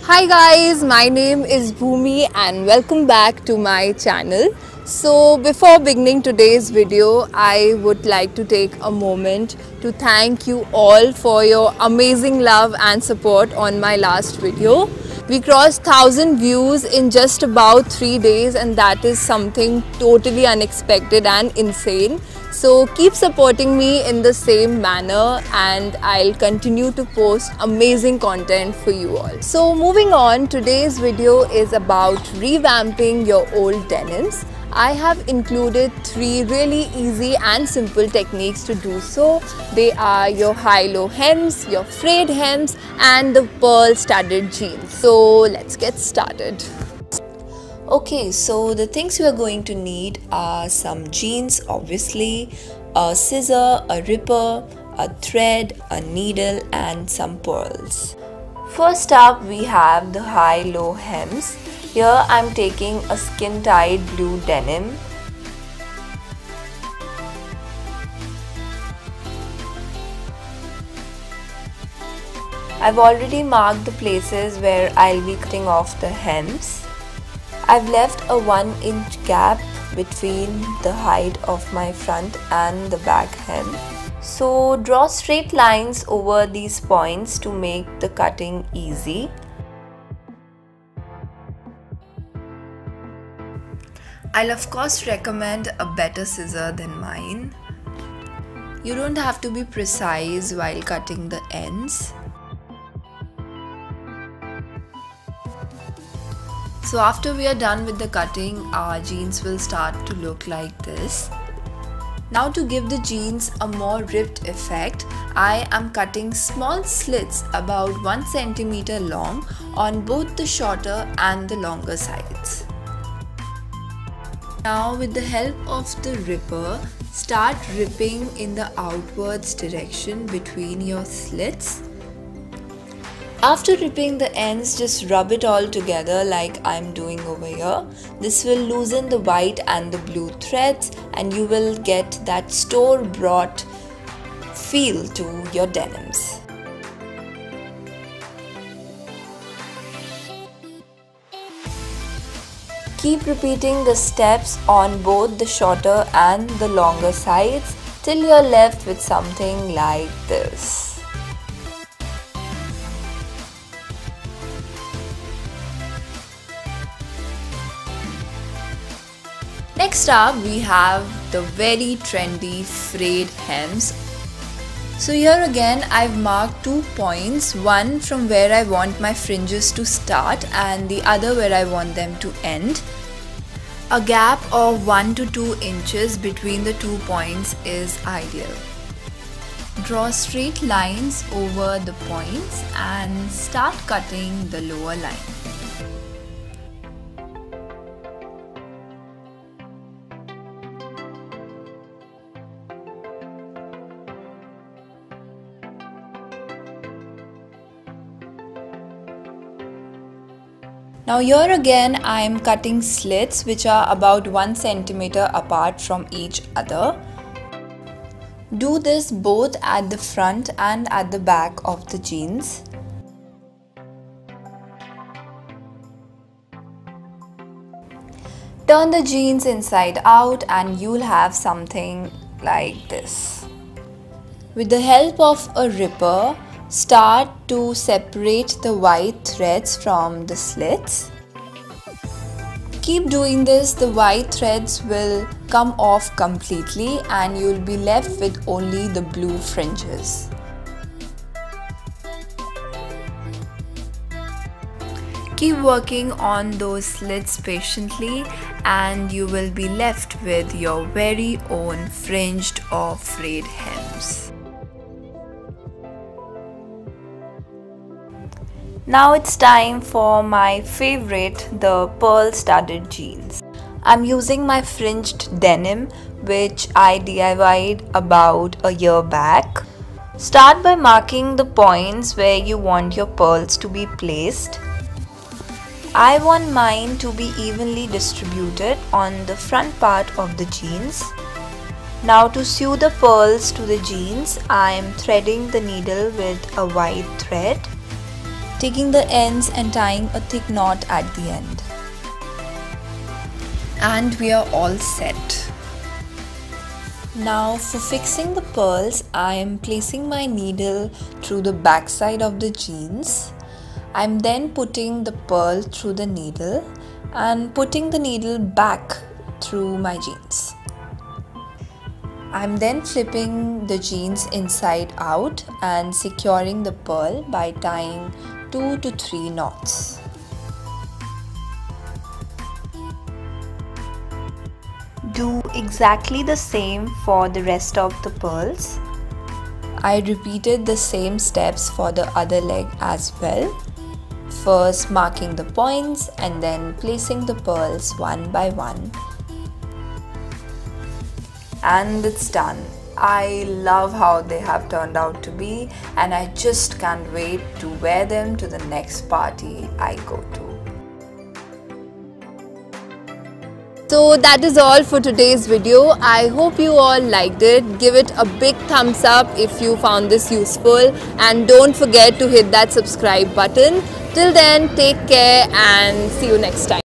Hi guys, my name is Bhumi and welcome back to my channel. So before beginning today's video, I would like to take a moment to thank you all for your amazing love and support on my last video. We crossed 1000 views in just about 3 days and that is something totally unexpected and insane. So keep supporting me in the same manner and I'll continue to post amazing content for you all. So moving on, today's video is about revamping your old denims. I have included 3 really easy and simple techniques to do so. They are your high-low hems, your frayed hems and the pearl-studded jeans. So let's get started. Okay, so the things we are going to need are some jeans, obviously, a scissor, a ripper, a thread, a needle and some pearls. First up, we have the high-low hems. Here I'm taking a skin-tight blue denim. I've already marked the places where I'll be cutting off the hems. I've left a 1-inch gap between the height of my front and the back hem. So draw straight lines over these points to make the cutting easy. I'll of course recommend a better scissor than mine. You don't have to be precise while cutting the ends. So after we are done with the cutting, our jeans will start to look like this. Now to give the jeans a more ripped effect, I am cutting small slits about 1 centimeter long on both the shorter and the longer sides. Now with the help of the ripper, start ripping in the outwards direction between your slits. After ripping the ends, just rub it all together like I'm doing over here. This will loosen the white and the blue threads and you will get that store-bought feel to your denims. Keep repeating the steps on both the shorter and the longer sides till you're left with something like this. Next up, we have the very trendy frayed hems. So here again, I've marked 2 points, one from where I want my fringes to start and the other where I want them to end. A gap of 1 to 2 inches between the 2 points is ideal. Draw straight lines over the points and start cutting the lower line. Now here again I am cutting slits which are about 1 centimeter apart from each other. Do this both at the front and at the back of the jeans. Turn the jeans inside out and you'll have something like this. With the help of a ripper, start to separate the white threads from the slits. Keep doing this, the white threads will come off completely and you'll be left with only the blue fringes. Keep working on those slits patiently and you will be left with your very own fringed or frayed hems. Now it's time for my favorite, the pearl-studded jeans. I'm using my fringed denim which I DIY'd about a year back. Start by marking the points where you want your pearls to be placed. I want mine to be evenly distributed on the front part of the jeans. Now to sew the pearls to the jeans, I am threading the needle with a white thread. taking the ends and tying a thick knot at the end. And we are all set. Now for fixing the pearls, I am placing my needle through the back side of the jeans. I am then putting the pearl through the needle and putting the needle back through my jeans. I am then flipping the jeans inside out and securing the pearl by tying 2 to 3 knots. Do exactly the same for the rest of the pearls. I repeated the same steps for the other leg as well. First marking the points and then placing the pearls one by one. And it's done. I love how they have turned out to be, and I just can't wait to wear them to the next party I go to. So that is all for today's video. I hope you all liked it. Give it a big thumbs up if you found this useful, and don't forget to hit that subscribe button. Till then, take care and see you next time.